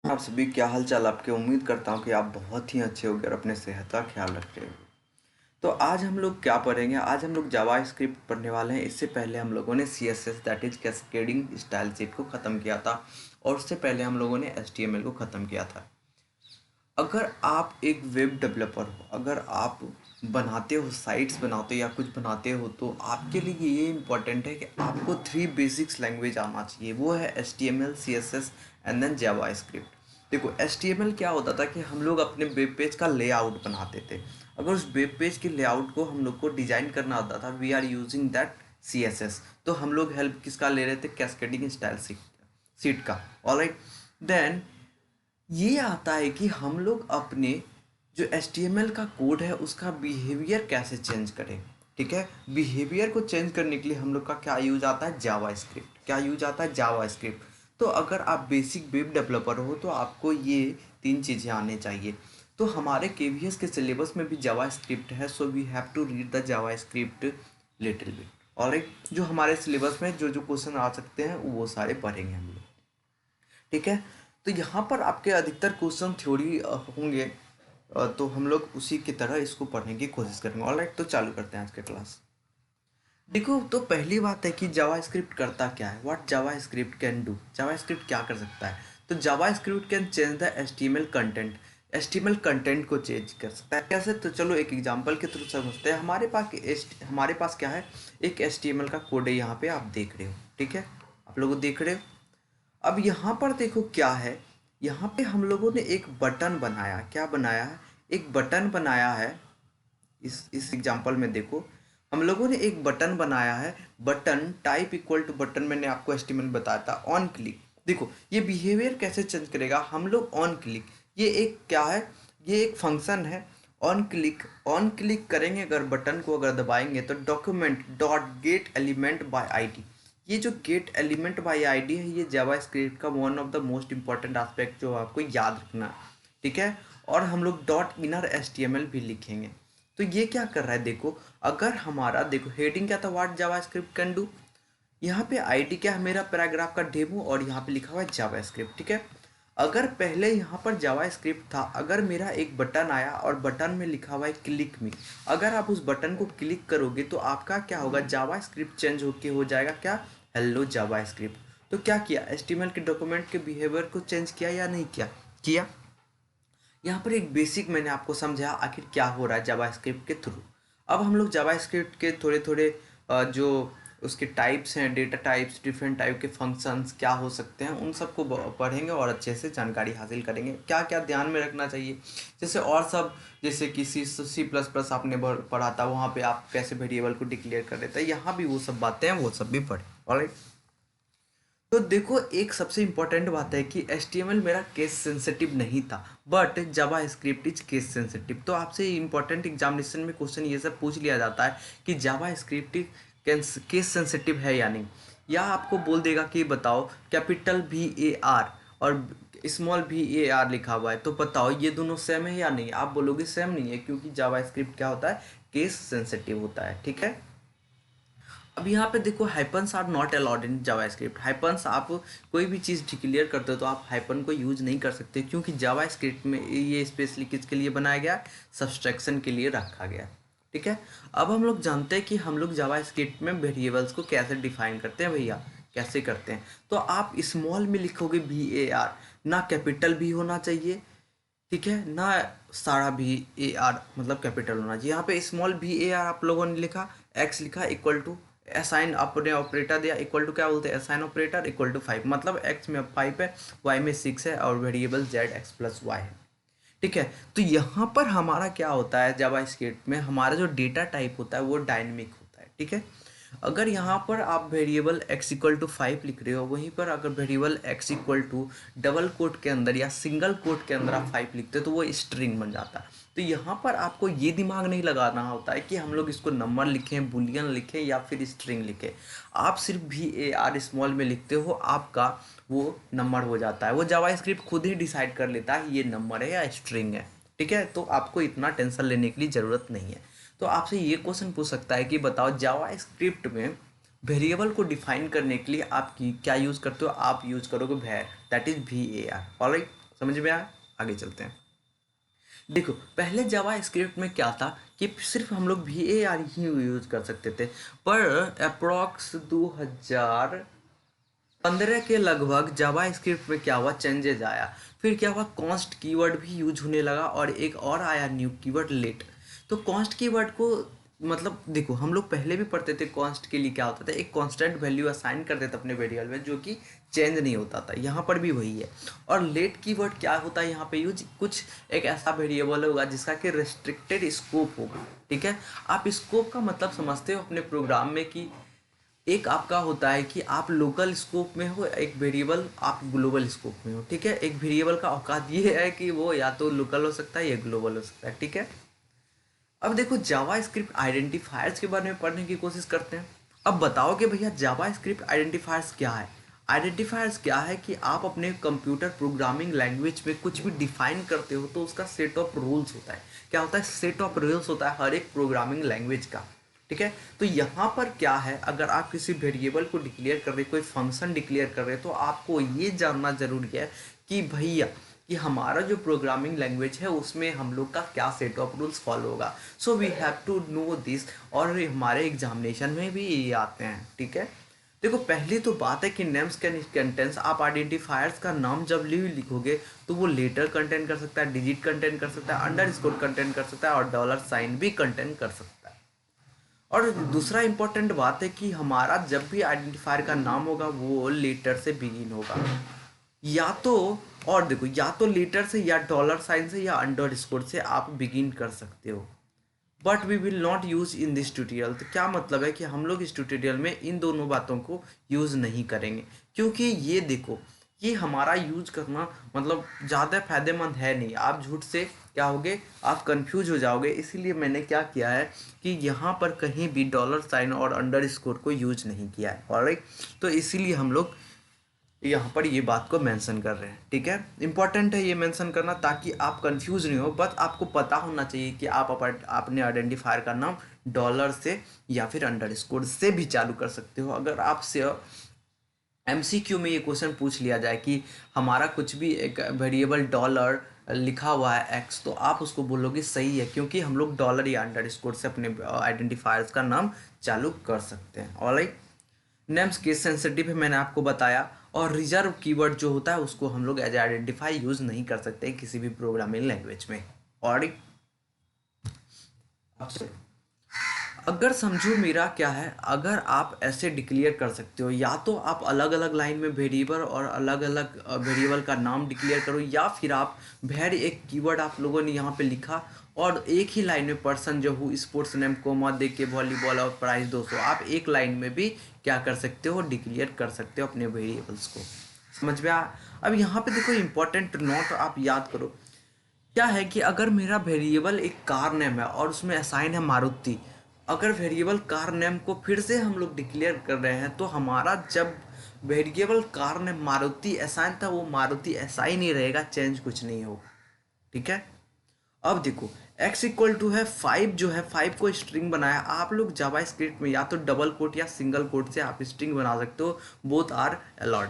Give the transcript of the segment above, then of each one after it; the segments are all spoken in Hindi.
आप सभी क्या हाल चाल आपके। उम्मीद करता हूँ कि आप बहुत ही अच्छे होंगे और अपने सेहत का ख्याल रख रहे होंगे। तो आज हम लोग क्या पढ़ेंगे, आज हम लोग जावा स्क्रिप्ट पढ़ने वाले हैं। इससे पहले हम लोगों ने CSS that is cascading style sheet को ख़त्म किया था और उससे पहले हम लोगों ने HTML को ख़त्म किया था। अगर आप एक वेब डेवलपर हो, अगर आप बनाते हो, साइट्स बनाते हो या कुछ बनाते हो, तो आपके लिए ये इम्पोर्टेंट है कि आपको 3 बेसिक्स लैंग्वेज आना चाहिए। वो है HTML, CSS and then JavaScript. देखो HTML क्या होता था कि हम लोग अपने वेब पेज का लेआउट बनाते थे। अगर उस वेब पेज के लेआउट को हम लोग को डिज़ाइन करना आता था, we are using that CSS। तो हम लोग हेल्प किसका ले रहे थे? कैस्केडिंग स्टाइल सीट का। ऑलराइट, देन ये आता है कि हम लोग अपने जो HTML का कोड है उसका बिहेवियर कैसे चेंज करें। ठीक है, बिहेवियर को चेंज करने के लिए हम लोग का क्या यूज आता है? जावा स्क्रिप्ट। क्या यूज आता है? जावा स्क्रिप्ट। तो अगर आप बेसिक वेब डेवलपर हो तो आपको ये 3 चीज़ें आने चाहिए। तो हमारे KVS के सिलेबस में भी जावा स्क्रिप्ट है, so we have to read the JavaScript little bit. Alright, जो हमारे सिलेबस में जो जो क्वेश्चन आ सकते हैं वो सारे पढ़ेंगे हम लोग। ठीक है, तो यहाँ पर आपके अधिकतर क्वेश्चन थ्योरी होंगे। तो हम लोग उसी की तरह इसको पढ़ने की कोशिश करेंगे। ऑलराइट, तो चालू करते हैं आज के क्लास। देखो, तो पहली बात है कि जावा स्क्रिप्ट करता क्या है। What JavaScript can do. JavaScript क्या कर सकता है? तो JavaScript can change the HTML content. HTML content को चेंज कर सकता है। कैसे? तो चलो एक एग्जांपल के थ्रू समझते हैं। हमारे पास क्या है? एक HTML का कोड है, यहाँ पे आप देख रहे हो। ठीक है, आप लोग देख रहे हो। अब यहाँ पर देखो क्या है, यहाँ पे हम लोगों ने एक बटन बनाया। क्या बनाया है? एक बटन बनाया है। इस एग्जांपल में देखो, हम लोगों ने एक बटन बनाया है। Button type equal to button, मैंने आपको एस्टिमेट बताया था, ऑन क्लिक। देखो ये बिहेवियर कैसे चेंज करेगा। हम लोग ऑन क्लिक, ये एक क्या है? ये एक फंक्शन है। ऑन क्लिक करेंगे अगर बटन को अगर दबाएंगे तो document dot gate element by ID. ये जो गेट एलिमेंट बाय आईडी है, ये जावा स्क्रिप्ट का one of the most important aspect जो आपको याद रखना है। ठीक है, और हम लोग डॉट इनर HTML भी लिखेंगे। तो ये क्या कर रहा है? देखो, अगर हमारा देखो हेडिंग क्या था? What JavaScript can do. यहाँ पे आईडी क्या है? मेरा पैराग्राफ का डेमो, और यहाँ पे लिखा हुआ है जावा स्क्रिप्ट। ठीक है, अगर पहले यहाँ पर जावा स्क्रिप्ट था, अगर मेरा एक बटन आया और बटन में लिखा हुआ है क्लिक मी, अगर आप उस बटन को क्लिक करोगे तो आपका क्या होगा? जावा स्क्रिप्ट चेंज होके हो जाएगा क्या? हेलो जावा स्क्रिप्ट। तो क्या किया? HTML के डॉक्यूमेंट के बिहेवियर को चेंज किया या नहीं किया? किया। यहाँ पर एक बेसिक मैंने आपको समझाया आखिर क्या हो रहा है जावास्क्रिप्ट के थ्रू। अब हम लोग जावास्क्रिप्ट के थोड़े थोड़े जो उसके टाइप्स हैं, डेटा टाइप्स, डिफरेंट टाइप के फंक्शंस क्या हो सकते हैं, उन सबको पढ़ेंगे और अच्छे से जानकारी हासिल करेंगे। क्या क्या ध्यान में रखना चाहिए, जैसे और सब, जैसे कि C++ आपने पढ़ा था, वहाँ पे आप कैसे वेरिएबल को डिक्लेयर कर देते हैं, यहाँ भी वो सब बातें हैं, वो सब भी पढ़े। ऑलराइट, तो देखो एक सबसे इम्पोर्टेंट बात है कि HTML मेरा केस सेंसिटिव नहीं था, but Java script is case sensitive. तो आपसे इम्पोर्टेंट एग्जामिनेशन में क्वेश्चन ये सब पूछ लिया जाता है कि जावा स्क्रिप्ट केस सेंसिटिव है या नहीं। या आपको बोल देगा कि बताओ कैपिटल VAR और स्मॉल VAR लिखा हुआ है, तो बताओ ये दोनों सेम है या नहीं। आप बोलोगे सेम नहीं है, क्योंकि जावा स्क्रिप्ट क्या होता है? केस सेंसिटिव होता है। ठीक है, अब यहाँ पे देखो hyphens are not allowed in JavaScript. Hyphens, आप कोई भी चीज़ डिक्लेयर करते हो तो आप हाइपन को यूज नहीं कर सकते, क्योंकि जावास्क्रिप्ट में ये स्पेशली किसके लिए बनाया गया? सब्सट्रैक्शन के लिए रखा गया। ठीक है, अब हम लोग जानते हैं कि हम लोग जावास्क्रिप्ट में वेरिएबल्स को कैसे डिफाइन करते हैं भैया। कैसे करते हैं? तो आप स्मॉल में लिखोगे VAR, ना कैपिटल भी होना चाहिए, ठीक है, ना सारा VAR मतलब कैपिटल होना चाहिए। यहाँ पे स्मॉल VAR आप लोगों ने लिखा, एक्स लिखा इक्वल टू असाइन, अपने ऑपरेटर दिया इक्वल टू, क्या बोलते हैं? असाइन ऑपरेटर इक्वल टू 5, मतलब एक्स में 5 है, वाई में 6 है, और वेरिएबल ZX+Y है। ठीक है, तो यहाँ पर हमारा क्या होता है? जावास्क्रिप्ट में हमारा जो डेटा टाइप होता है वो डायनेमिक होता है। ठीक है, अगर यहाँ पर आप वेरिएबल x इक्वल टू 5 लिख रहे हो, वहीं पर अगर variable x equal to double quote के अंदर या सिंगल कोट के अंदर आप 5 लिखते हो तो वो स्ट्रिंग बन जाता है। तो यहाँ पर आपको ये दिमाग नहीं लगाना होता है कि हम लोग इसको नंबर लिखें, बुलियन लिखें या फिर स्ट्रिंग लिखें। आप सिर्फ VAR स्मॉल में लिखते हो, आपका वो नंबर हो जाता है। वो जावास्क्रिप्ट खुद ही डिसाइड कर लेता है ये नंबर है या स्ट्रिंग है। ठीक है, तो आपको इतना टेंशन लेने की ज़रूरत नहीं है। तो आपसे ये क्वेश्चन पूछ सकता है कि बताओ जावास्क्रिप्ट में वेरिएबल को डिफाइन करने के लिए आप क्या यूज़ करते हो? आप यूज़ करोगे var, that is VAR। Alright, समझ में आया? आगे चलते हैं। देखो पहले जावा स्क्रिप्ट में क्या था कि सिर्फ हम लोग VAR ही यूज कर सकते थे, पर अप्रॉक्स 2015 के लगभग जावा स्क्रिप्ट में क्या हुआ, चेंजेज आया। फिर क्या हुआ, कॉन्स्ट कीवर्ड भी यूज होने लगा और एक और आया न्यू कीवर्ड, लेट। तो कॉन्स्ट कीवर्ड को मतलब देखो हम लोग पहले भी पढ़ते थे, कॉन्स्ट के लिए क्या होता था, एक कांस्टेंट वैल्यू असाइन करते थे अपने वेरिएबल में जो कि चेंज नहीं होता था। यहाँ पर भी वही है। और लेट कीवर्ड क्या होता है यहाँ पे यूज, कुछ एक ऐसा वेरिएबल होगा जिसका कि रेस्ट्रिक्टेड स्कोप होगा। ठीक है, आप स्कोप का मतलब समझते हो अपने प्रोग्राम में कि एक आपका होता है कि आप लोकल स्कोप में हो, एक वेरिएबल आप ग्लोबल स्कोप में हो। ठीक है, एक वेरिएबल का औकात ये है कि वो या तो लोकल हो सकता है या ग्लोबल हो सकता है। ठीक है, अब देखो जावा स्क्रिप्ट आइडेंटिफायर्स के बारे में पढ़ने की कोशिश करते हैं। अब बताओ कि भैया जावा स्क्रिप्ट आइडेंटिफायर्स क्या है। आइडेंटिफायर्स क्या है कि आप अपने कंप्यूटर प्रोग्रामिंग लैंग्वेज में कुछ भी डिफाइन करते हो तो उसका सेट ऑफ रूल्स होता है। क्या होता है, सेट ऑफ रूल्स होता है हर एक प्रोग्रामिंग लैंग्वेज का। ठीक है, तो यहाँ पर क्या है, अगर आप किसी वेरिएबल को डिक्लेयर कर रहे, कोई फंक्शन डिक्लेयर कर रहे, तो आपको ये जानना जरूरी है कि भैया कि हमारा जो प्रोग्रामिंग लैंग्वेज है उसमें हम लोग का क्या सेट ऑफ रूल्स फॉलो होगा। So we have to know this, और हमारे एग्जामिनेशन में भी ये आते हैं। ठीक है, देखो पहली तो बात है कि नेम्स कैन कंटेंट्स, आप आइडेंटिफायर्स का नाम जब लिखोगे तो वो लेटर कंटेंट कर सकता है, डिजिट कंटेंट कर सकता है, अंडरस्कोर कंटेंट कर सकता है और डॉलर साइन भी कंटेंट कर सकता है। और दूसरा इंपॉर्टेंट बात है कि हमारा जब भी आइडेंटिफायर का नाम होगा वो लेटर से बिगिन होगा, या तो, और देखो या तो लेटर से या डॉलर साइन से या अंडरस्कोर से आप बिगिन कर सकते हो। But we will not use in this tutorial. तो क्या मतलब है कि हम लोग इस ट्यूटोरियल में इन दोनों बातों को यूज़ नहीं करेंगे, क्योंकि ये देखो ये हमारा यूज करना मतलब ज़्यादा फायदेमंद है नहीं। आप झूठ से क्या होगे, आप कंफ्यूज हो जाओगे। इसीलिए मैंने क्या किया है कि यहाँ पर कहीं भी डॉलर साइन और अंडरस्कोर को यूज नहीं किया है। ऑलराइट, तो इसीलिए हम लोग यहाँ पर ये बात को मेंशन कर रहे हैं। ठीक है, इंपॉर्टेंट है ये मेंशन करना ताकि आप कंफ्यूज नहीं हो। बस आपको पता होना चाहिए कि आप अपने आइडेंटिफायर का नाम डॉलर से या फिर अंडरस्कोर से भी चालू कर सकते हो। अगर आपसे MCQ में ये क्वेश्चन पूछ लिया जाए कि हमारा कुछ भी एक वेरिएबल डॉलर लिखा हुआ है एक्स, तो आप उसको बोलोगे सही है, क्योंकि हम लोग डॉलर या अंडरस्कोर से अपने आइडेंटिफायर्स का नाम चालू कर सकते हैं। ऑलराइट, नेम्स केस सेंसिटिव है मैंने आपको बताया, और रिजर्व कीवर्ड जो होता है उसको हम लोग एज आइडेंटिफाई यूज नहीं कर सकते किसी भी प्रोग्रामिंग लैंग्वेज में। और अगर समझो मेरा क्या है, अगर आप ऐसे डिक्लेयर कर सकते हो, या तो आप अलग अलग लाइन में वेरिएबल और अलग अलग वेरिएबल का नाम डिक्लेयर करो, या फिर आप वेरी एक कीवर्ड आप लोगों ने यहाँ पे लिखा और एक ही लाइन में पर्सन जो हूँ स्पोर्ट्स नेम कोमा दे के वॉलीबॉल और प्राइस 200, आप एक लाइन में भी क्या कर सकते हो, डिक्लेयर कर सकते हो अपने वेरिएबल्स को। समझ में आ? अब यहाँ पे देखो इंपॉर्टेंट नोट आप याद करो, क्या है कि अगर मेरा वेरिएबल एक कार नेम है और उसमें असाइन है मारुति, अगर वेरिएबल कार नेम को फिर से हम लोग डिक्लेयर कर रहे हैं तो हमारा जब variable car name Maruti assign था वो मारुति असाइन ही रहेगा, चेंज कुछ नहीं होगा। ठीक है, अब देखो x इक्वल टू है 5, जो है 5 को स्ट्रिंग बनाया आप लोग जावा स्क्रिप्ट में, या तो डबल कोट या सिंगल कोट से आप स्ट्रिंग बना सकते हो, बोथ आर अलाउड।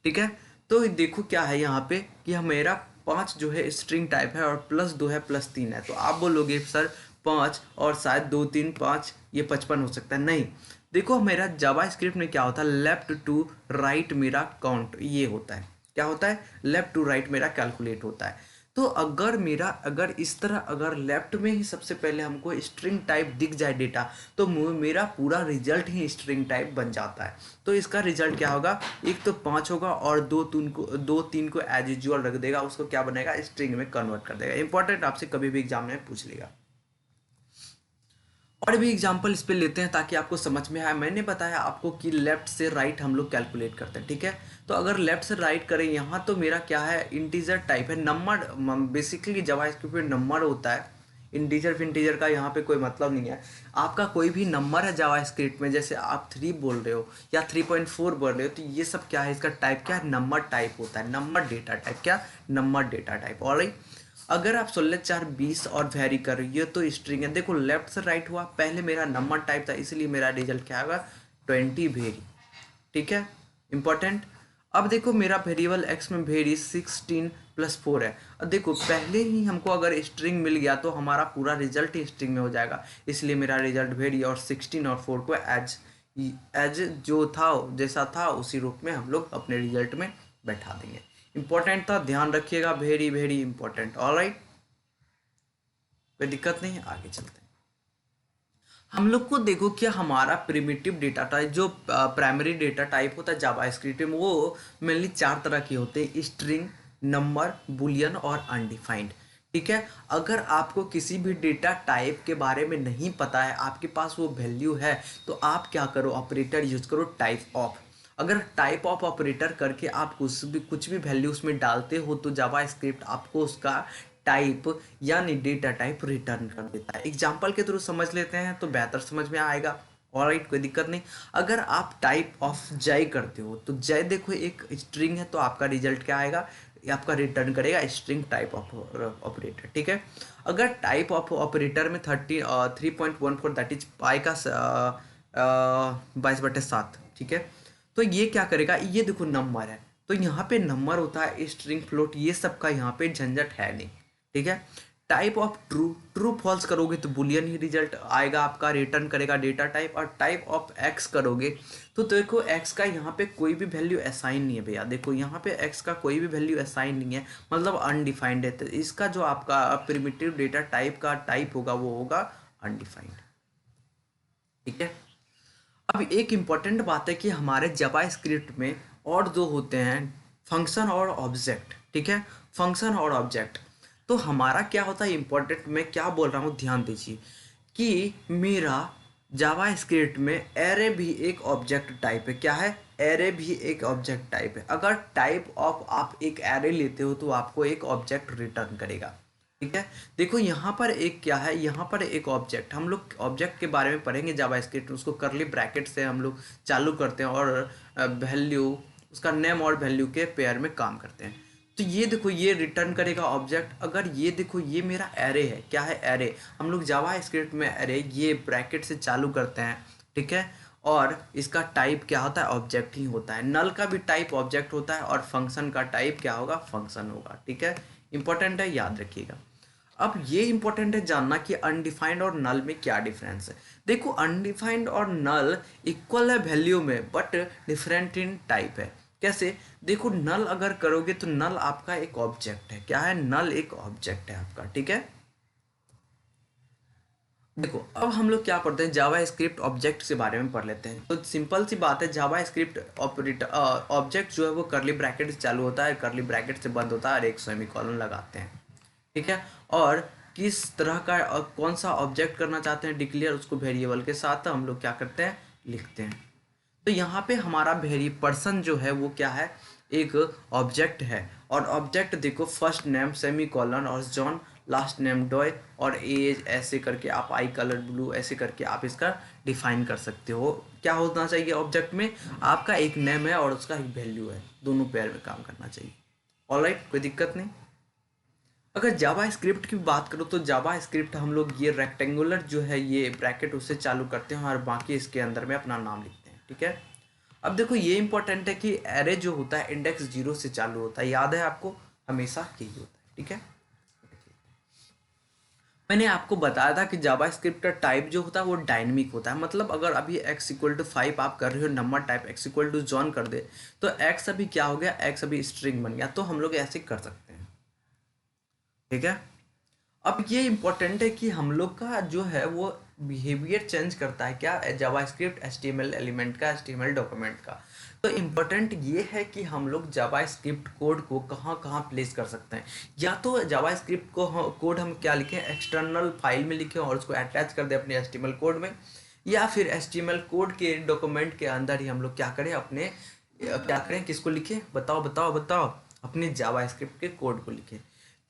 ठीक है, तो देखो क्या है यहाँ पे कि मेरा 5 जो है स्ट्रिंग टाइप है और +2 है +3 है, तो आप बोलोगे सर 5 और शायद 2 3 5 ये 55 हो सकता है। नहीं, देखो मेरा जावा स्क्रिप्ट में क्या होता है, लेफ्ट टू राइट मेरा काउंट ये होता है। क्या होता है, लेफ्ट टू राइट मेरा कैलकुलेट होता है। तो अगर इस तरह अगर लेफ्ट में ही सबसे पहले हमको स्ट्रिंग टाइप दिख जाए डेटा, तो मेरा पूरा रिजल्ट ही स्ट्रिंग टाइप बन जाता है। तो इसका रिजल्ट क्या होगा, एक तो 5 होगा और 2 3 को एज यूजुअल रख देगा, उसको क्या बनेगा, स्ट्रिंग में कन्वर्ट कर देगा। इंपॉर्टेंट, आपसे कभी भी एग्जाम में पूछ लेगा। और भी एग्जांपल इस पे लेते हैं ताकि आपको समझ में आए। मैंने बताया आपको कि लेफ्ट से राइट हम लोग कैलकुलेट करते हैं। ठीक है, तो अगर लेफ्ट से राइट करें यहाँ, तो मेरा क्या है, इंटीजर टाइप है, नंबर बेसिकली जावास्क्रिप्ट में नंबर होता है। इंटीजर फिंटीजर का यहाँ पे कोई मतलब नहीं है। आपका कोई भी नंबर है जावास्क्रिप्ट में, जैसे आप 3 बोल रहे हो या 3.4 बोल रहे हो, तो ये सब क्या है, इसका टाइप क्या है, नंबर टाइप होता है, नंबर डेटा टाइप। क्या, नंबर डेटा टाइप। ऑलराइट, अगर आप 16 4 20 और वेरी कर रही हो तो स्ट्रिंग है। देखो लेफ्ट से राइट हुआ, पहले मेरा नंबर टाइप था इसलिए मेरा रिजल्ट क्या होगा, 20 वेरी। ठीक है, इंपॉर्टेंट। अब देखो मेरा वेरिएबल एक्स में वेरी 16+4 है। अब देखो पहले ही हमको अगर स्ट्रिंग मिल गया तो हमारा पूरा रिजल्ट ही स्ट्रिंग में हो जाएगा, इसलिए मेरा रिजल्ट वेरी और 16 और 4 को एज एज जो था जैसा था उसी रूप में हम लोग अपने रिजल्ट में बैठा देंगे। इंपॉर्टेंट था, ध्यान रखिएगा, वेरी वेरी इंपॉर्टेंट। ऑलराइट, कोई दिक्कत नहीं, आगे चलते हैं। हम लोग को देखो कि हमारा प्रिमिटिव डेटा टाइप जो प्राइमरी डेटा टाइप होता है जावास्क्रिप्ट में, वो मेनली 4 तरह के होते हैं, स्ट्रिंग, नंबर, बुलियन और अनडिफाइंड। ठीक है, अगर आपको किसी भी डेटा टाइप के बारे में नहीं पता है, आपके पास वो वैल्यू है, तो आप क्या करो, ऑपरेटर यूज करो टाइप ऑफ। अगर टाइप ऑफ ऑपरेटर करके आप कुछ भी वैल्यू उसमें डालते हो तो जावास्क्रिप्ट आपको उसका टाइप यानी डेटा टाइप रिटर्न कर देता है। एग्जाम्पल के थ्रू समझ लेते हैं तो बेहतर समझ में आएगा। ऑलराइट, कोई दिक्कत नहीं। अगर आप टाइप ऑफ जय करते हो तो जय देखो एक स्ट्रिंग है, तो आपका रिजल्ट क्या आएगा, ये आपका रिटर्न करेगा स्ट्रिंग टाइप ऑफ ऑपरेटर। ठीक है, अगर टाइप ऑफ ऑपरेटर में 3.14 दैट इज पाई का 22/7। ठीक है, तो ये क्या करेगा, ये देखो नंबर है, तो यहाँ पे नंबर होता है, स्ट्रिंग, फ्लोट, ये सब का यहाँ पे झंझट है नहीं। ठीक है, type of true, true false करोगे तो बुलियन ही रिजल्ट आएगा आपका, रिटर्न करेगा डेटा टाइप। और टाइप ऑफ एक्स करोगे तो देखो एक्स का यहाँ पे कोई भी वैल्यू असाइन नहीं है भैया, देखो यहाँ पे एक्स का कोई भी वैल्यू असाइन नहीं है, मतलब अनडिफाइंड है, तो इसका जो आपका प्रिमिटिव डेटा टाइप का टाइप होगा वो होगा अनडिफाइंड। ठीक है, अब एक इम्पॉर्टेंट बात है कि हमारे जावास्क्रिप्ट में और दो होते हैं, फंक्शन और ऑब्जेक्ट। ठीक है, फंक्शन और ऑब्जेक्ट। तो हमारा क्या होता है इम्पोर्टेंट, मैं क्या बोल रहा हूँ ध्यान दीजिए कि मेरा जावास्क्रिप्ट में एरे भी एक ऑब्जेक्ट टाइप है। क्या है, एरे भी एक ऑब्जेक्ट टाइप है। अगर टाइप ऑफ आप एक एरे लेते हो तो आपको एक ऑब्जेक्ट रिटर्न करेगा। ठीक है, देखो यहाँ पर एक क्या है, यहाँ पर एक ऑब्जेक्ट, हम लोग ऑब्जेक्ट के बारे में पढ़ेंगे जावास्क्रिप्ट, उसको करली ब्रैकेट से हम लोग चालू करते हैं और वैल्यू उसका नेम और वैल्यू के पेयर में काम करते हैं। तो ये देखो ये रिटर्न करेगा ऑब्जेक्ट। अगर ये देखो ये मेरा एरे है, क्या है, एरे, हम लोग जावास्क्रिप्ट में एरे ये ब्रैकेट से चालू करते हैं। ठीक है, और इसका टाइप क्या होता है, ऑब्जेक्ट ही होता है। नल का भी टाइप ऑब्जेक्ट होता है और फंक्शन का टाइप क्या होगा, फंक्शन होगा। ठीक है, इंपॉर्टेंट है, याद रखिएगा। अब ये इंपॉर्टेंट है जानना कि अनडिफाइंड और नल में क्या डिफरेंस है। देखो अनडिफाइंड और नल इक्वल है वैल्यू में बट डिफरेंट इन टाइप है। कैसे, देखो नल अगर करोगे तो नल आपका एक ऑब्जेक्ट है। क्या है, नल एक ऑब्जेक्ट है आपका। ठीक है, देखो अब हम लोग क्या पढ़ते हैं, जावास्क्रिप्ट ऑब्जेक्ट के बारे में पढ़ लेते हैं। तो सिंपल सी बात है, जावास्क्रिप्ट ऑपरेटर ऑब्जेक्ट जो है वो करली ब्रैकेट से चालू होता है, करली ब्रैकेट से बंद होता है और एक सेमीकोलन लगाते हैं। ठीक है, और किस तरह का कौन सा ऑब्जेक्ट करना चाहते हैं डिक्लेयर, उसको वेरिएबल के साथ हम लोग क्या करते हैं, लिखते हैं। तो यहाँ पे हमारा पर्सन जो है वो क्या है, एक ऑब्जेक्ट है। और ऑब्जेक्ट देखो फर्स्ट नेम सेमी कॉलन और जॉन, लास्ट नेम डॉय और एज, ऐसे करके आप आई कलर ब्लू ऐसे करके आप इसका डिफाइन कर सकते हो। क्या होना चाहिए ऑब्जेक्ट में, आपका एक नेम है और उसका एक वैल्यू है, दोनों पेयर में काम करना चाहिए। ऑलराइट, कोई दिक्कत नहीं। अगर जावास्क्रिप्ट की बात करो तो जावास्क्रिप्ट हम लोग ये रेक्टेंगुलर जो है ये ब्रैकेट उससे चालू करते हैं और बाकी इसके अंदर में अपना नाम लिखते हैं। ठीक है, अब देखो ये इंपॉर्टेंट है कि एरे जो होता है इंडेक्स 0 से चालू होता है, याद है आपको, हमेशा यही होता है। ठीक है, मैंने आपको बताया था कि जावास्क्रिप्ट का टाइप जो होता है वो डायनेमिक होता है। मतलब अगर अभी x=5 आप कर रहे हो, नंबर टाइप x=जॉन कर दे तो x अभी क्या हो गया, x अभी स्ट्रिंग बन गया, तो हम लोग ऐसे कर सकते हैं। ठीक है, अब ये इम्पोर्टेंट है कि हम लोग का जो है वो बिहेवियर चेंज करता है, क्या, जावास्क्रिप्ट एचटीएमएल एलिमेंट का, एचटीएमएल डॉक्यूमेंट का। तो इम्पोर्टेंट ये है कि हम लोग जावास्क्रिप्ट कोड को कहाँ कहाँ प्लेस कर सकते हैं। या तो जावास्क्रिप्ट को कोड हम क्या लिखें, एक्सटर्नल फाइल में लिखें और उसको अटैच कर दें अपने एचटीएमएल कोड में, या फिर एचटीएमएल कोड के डॉक्यूमेंट के अंदर ही हम लोग क्या करें, अपने क्या करें, किसको लिखें, बताओ बताओ बताओ, अपने जावास्क्रिप्ट के कोड को लिखें।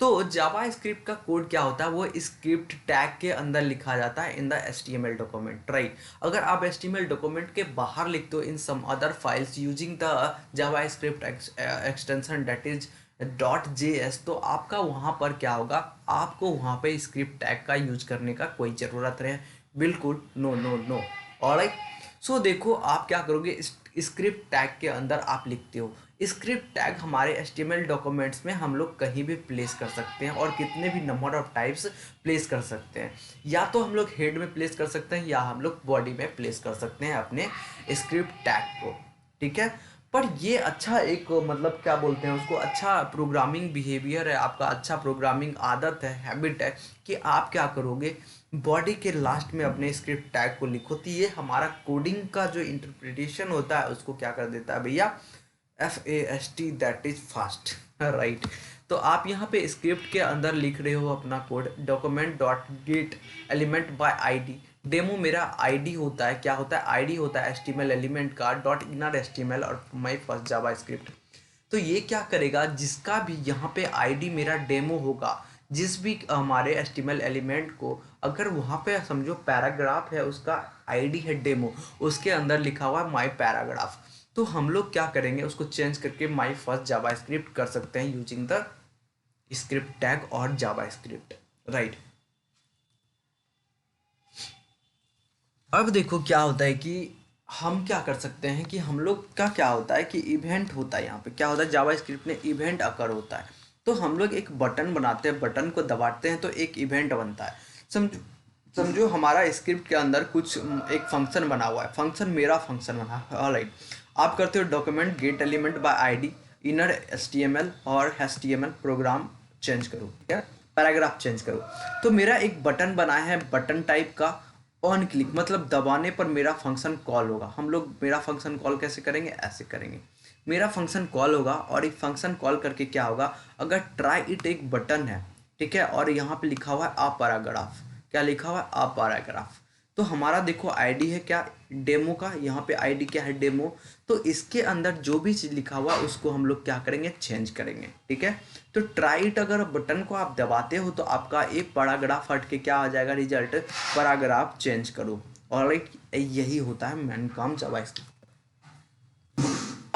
तो जावास्क्रिप्ट का कोड क्या होता है, वो स्क्रिप्ट टैग के अंदर लिखा जाता है in the HTML document, right. अगर आप एचटीएमएल डॉक्यूमेंट के बाहर लिखते हो in some other files using the JavaScript extension that is .js, तो आपका वहाँ पर क्या होगा, आपको वहाँ पे स्क्रिप्ट टैग का यूज करने का कोई ज़रूरत है, बिल्कुल नो नो नो। ऑलराइट, सो देखो आप क्या करोगे, स्क्रिप्ट टैग के अंदर आप लिखते हो। स्क्रिप्ट टैग हमारे HTML डॉक्यूमेंट्स में हम लोग कहीं भी प्लेस कर सकते हैं और कितने भी नंबर ऑफ टाइप्स प्लेस कर सकते हैं। या तो हम लोग हेड में प्लेस कर सकते हैं या हम लोग बॉडी में प्लेस कर सकते हैं अपने स्क्रिप्ट टैग को, ठीक है। पर ये अच्छा एक मतलब क्या बोलते हैं उसको, अच्छा प्रोग्रामिंग बिहेवियर है आपका, अच्छा प्रोग्रामिंग आदत है, हैबिट है कि आप क्या करोगे, बॉडी के लास्ट में अपने स्क्रिप्ट टैग को लिखो। तो ये हमारा कोडिंग का जो इंटरप्रिटेशन होता है उसको क्या कर देता है भैया, FAST, that is fast, right. तो आप यहाँ पे स्क्रिप्ट के अंदर लिख रहे हो अपना code, document dot gate element by ID। Demo मेरा ID होता है, क्या होता है, ID होता है HTML एलिमेंट का, डॉट इनर HTML और माई फर्स्ट जावा स्क्रिप्ट। तो ये क्या करेगा, जिसका भी यहाँ पे ID मेरा डेमो होगा, जिस भी हमारे HTML एलिमेंट को अगर वहाँ पे समझो पैराग्राफ है, उसका ID है डेमो, उसके अंदर लिखा हुआ है माई पैराग्राफ, तो हम लोग क्या करेंगे उसको चेंज करके माई फर्स्ट जावा स्क्रिप्ट कर सकते हैं यूजिंग द स्क्रिप्ट टैग और जावा स्क्रिप्ट, राइट। अब देखो क्या होता है कि हम क्या कर सकते हैं कि हम लोग का क्या होता है कि इवेंट होता है, यहाँ पे क्या होता है जावा स्क्रिप्ट में इवेंट अकर होता है। तो हम लोग एक बटन बनाते हैं, बटन को दबाते हैं तो एक इवेंट बनता है। समझो समझो हमारा स्क्रिप्ट के अंदर कुछ एक फंक्शन बना हुआ है, फंक्शन मेरा फंक्शन बना है, ऑलराइट। आप करते हो document gate element by ID inner HTML और HTML प्रोग्राम चेंज करो, ठीक है, पैराग्राफ चेंज करो। तो मेरा एक बटन बना है, बटन टाइप का, ऑन क्लिक मतलब दबाने पर मेरा फंक्शन कॉल होगा। हम लोग मेरा फंक्शन कॉल कैसे करेंगे, ऐसे करेंगे, मेरा फंक्शन कॉल होगा और एक फंक्शन कॉल करके क्या होगा, अगर ट्राई इट एक बटन है, ठीक है, और यहाँ पे लिखा हुआ है आ पैराग्राफ, क्या लिखा हुआ है आ पैराग्राफ, तो हमारा देखो ID है क्या, डेमो का, यहाँ पे ID क्या है, डेमो। तो इसके अंदर जो भी चीज़ लिखा हुआ उसको हम लोग क्या करेंगे, चेंज करेंगे, ठीक है। तो ट्राई इट अगर बटन को आप दबाते हो तो आपका एक पैराग्राफ हट के क्या आ जाएगा, रिजल्ट पैराग्राफ चेंज करो, ऑलराइट। यही होता है मेन काम जावा स्क्रिप्ट।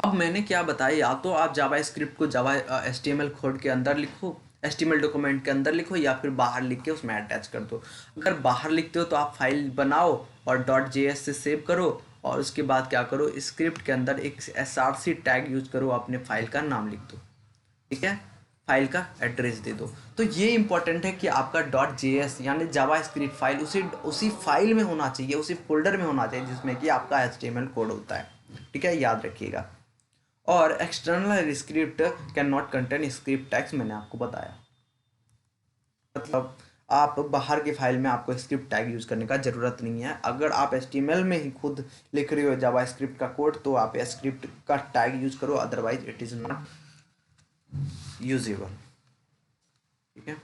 अब मैंने क्या बताया, या तो आप जावा स्क्रिप्ट को जावा HTML कोड के अंदर लिखो, HTML डॉक्यूमेंट के अंदर लिखो, या फिर बाहर लिख के उसमें अटैच कर दो। अगर बाहर लिखते हो तो आप फाइल बनाओ और .js से सेव करो और उसके बाद क्या करो, स्क्रिप्ट के अंदर एक src टैग यूज करो, अपने फाइल का नाम लिख दो, ठीक है, फाइल का एड्रेस दे दो। तो ये इंपॉर्टेंट है कि आपका .js यानी जावा स्क्रिप्ट फाइल उसी फाइल में होना चाहिए, उसी फोल्डर में होना चाहिए जिसमें कि आपका HTML कोड होता है, ठीक है, याद रखिएगा। और external script can not contain script tags, मैंने आपको बताया, मतलब आप बाहर की फाइल में आपको स्क्रिप्ट टैग यूज करने का जरूरत नहीं है। अगर आप HTML में ही खुद लिख रहे हो जावा स्क्रिप्ट का कोड तो आप स्क्रिप्ट का टैग यूज करो, otherwise it is not usable, ठीक है।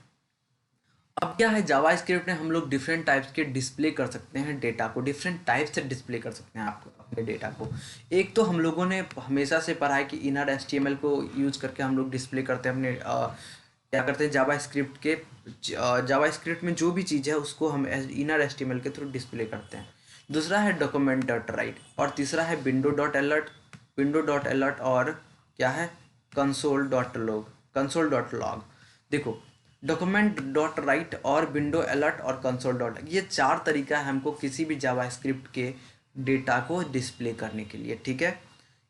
अब क्या है, जावा स्क्रिप्ट में हम लोग डिफरेंट टाइप्स के डिस्प्ले कर सकते हैं डेटा को, डिफरेंट टाइप से डिस्प्ले कर सकते हैं आपको अपने डेटा को। एक तो हम लोगों ने हमेशा से पढ़ा है कि इनर HTML को यूज करके हम लोग डिस्प्ले करते हैं अपने क्या करते हैं जावा स्क्रिप्ट के, जावा स्क्रिप्ट में जो भी चीज़ है उसको हम इनर HTML के थ्रू डिस्प्ले करते हैं। दूसरा है डॉक्यूमेंट डॉट राइट और तीसरा है विंडो डॉट अलर्ट और क्या है कंसोल डॉट लॉग। देखो डॉक्यूमेंट डॉट राइट और विंडो अलर्ट और कंसोल डॉट, ये चार तरीका है हमको किसी भी जावा स्क्रिप्ट के डेटा को डिस्प्ले करने के लिए, ठीक है।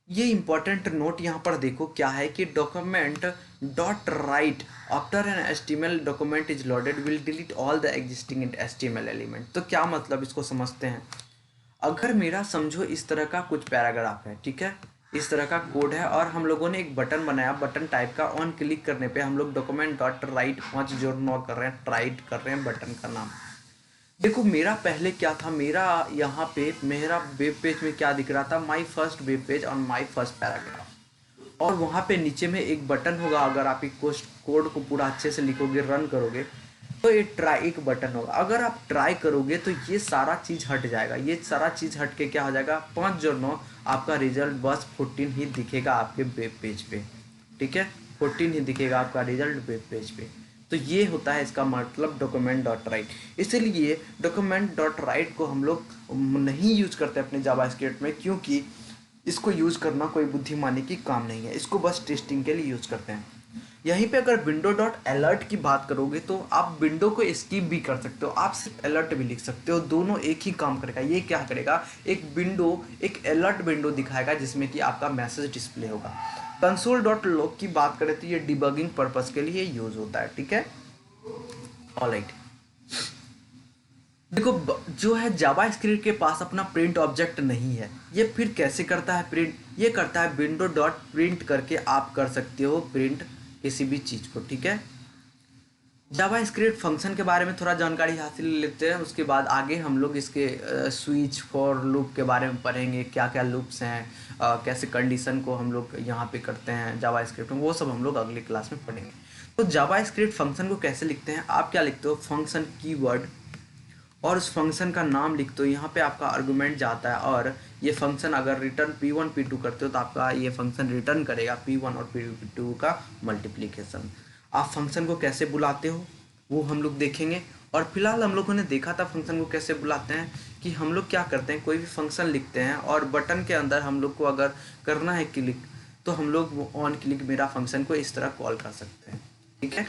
ये इंपॉर्टेंट नोट यहाँ पर देखो क्या है कि document dot write after an HTML document is loaded will delete all the existing HTML element. तो क्या मतलब इसको समझते हैं, अगर मेरा समझो इस तरह का कुछ पैराग्राफ है, ठीक है, इस तरह का कोड है और हम लोगों ने एक बटन बनाया, बटन टाइप का, ऑन क्लिक करने पे हम लोग डॉक्यूमेंट डॉट राइट 509 कर रहे हैं, राइट कर रहे हैं बटन का नाम। देखो मेरा पहले क्या था, मेरा यहाँ पे मेरा वेब पेज में क्या दिख रहा था, my first web page on my first paragraph, और वहाँ पे नीचे में एक बटन होगा, अगर आप एक कोड को पूरा अच्छे से लिखोगे, रन करोगे तो ये ट्राई एक बटन होगा। अगर आप ट्राई करोगे तो ये सारा चीज़ हट जाएगा, ये सारा चीज़ हट के क्या हो जाएगा, 509 आपका रिजल्ट बस 14 ही दिखेगा आपके वेब पेज पे, ठीक है, 14 ही दिखेगा आपका रिजल्ट वेब पेज पे। तो ये होता है इसका मतलब डॉक्यूमेंट डॉट राइट। इसीलिए डॉक्यूमेंट डॉट राइट को हम लोग नहीं यूज करते अपने जावा स्क्रिप्ट में, क्योंकि इसको यूज़ करना कोई बुद्धिमानी की काम नहीं है, इसको बस टेस्टिंग के लिए यूज़ करते हैं। यहीं पे अगर विंडो डॉट अलर्ट की बात करोगे तो आप विंडो को स्किप भी कर सकते हो, आप सिर्फ अलर्ट भी लिख सकते हो, दोनों एक ही काम करेगा। ये क्या करेगा, एक अलर्ट विंडो दिखाएगा जिसमें कि आपका मैसेज डिस्प्ले होगा। कंसोल डॉट लॉग की बात करें तो ये डिबगिंग पर्पस के लिए यूज होता है, ठीक है। ऑलराइट, देखो जो है जावा स्क्रिप्ट के पास अपना प्रिंट ऑब्जेक्ट नहीं है, ये फिर कैसे करता है प्रिंट, ये करता है विंडो डॉट प्रिंट करके आप कर सकते हो प्रिंट किसी भी चीज़ को, ठीक है। जावा स्क्रिप्ट फंक्शन के बारे में थोड़ा जानकारी हासिल लेते हैं, उसके बाद आगे हम लोग इसके स्विच फॉर लूप के बारे में पढ़ेंगे, क्या क्या लूप्स हैं, कैसे कंडीशन को हम लोग यहाँ पे करते हैं जावा स्क्रिप्ट में, वो सब हम लोग अगली क्लास में पढ़ेंगे। तो जावा स्क्रिप्ट फंक्शन को कैसे लिखते हैं, आप क्या लिखते हो, फंक्शन कीवर्ड और उस फंक्शन का नाम लिख दो, यहाँ पे आपका आर्गुमेंट जाता है और ये फंक्शन अगर रिटर्न p1 p2 करते हो तो आपका ये फंक्शन रिटर्न करेगा p1 और p2 का मल्टीप्लिकेशन। आप फंक्शन को कैसे बुलाते हो वो हम लोग देखेंगे। और फिलहाल हम लोगों ने देखा था फंक्शन को कैसे बुलाते हैं, कि हम लोग क्या करते हैं, कोई भी फंक्शन लिखते हैं और बटन के अंदर हम लोग को अगर करना है क्लिक तो हम लोग ऑन क्लिक मेरा फंक्शन को इस तरह कॉल कर सकते हैं, ठीक है।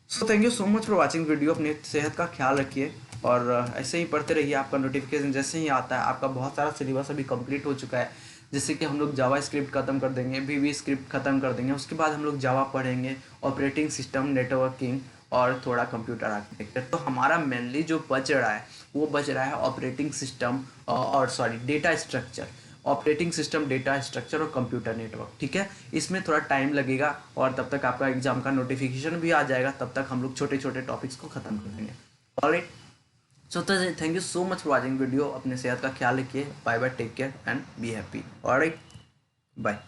सो thank you so much for watching video. अपनी सेहत का ख्याल रखिए और ऐसे ही पढ़ते रहिए। आपका नोटिफिकेशन जैसे ही आता है, आपका बहुत सारा सिलेबस अभी कंप्लीट हो चुका है, जैसे कि हम लोग जावा स्क्रिप्ट खत्म कर देंगे, वी स्क्रिप्ट खत्म कर देंगे, उसके बाद हम लोग जावा पढ़ेंगे, ऑपरेटिंग सिस्टम, नेटवर्किंग और थोड़ा कंप्यूटर आर्किटेक्चर। तो हमारा मेनली जो बच रहा है वो बच रहा है ऑपरेटिंग सिस्टम और data structure, operating system, data structure और कंप्यूटर नेटवर्क, ठीक है। इसमें थोड़ा टाइम लगेगा और तब तक आपका एग्जाम का नोटिफिकेशन भी आ जाएगा, तब तक हम लोग छोटे छोटे टॉपिक्स को खत्म कर देंगे। Alright, so thank you so much for watching video. अपने सेहत का ख्याल रखिए। Bye bye, take care and be happy. Alright, bye.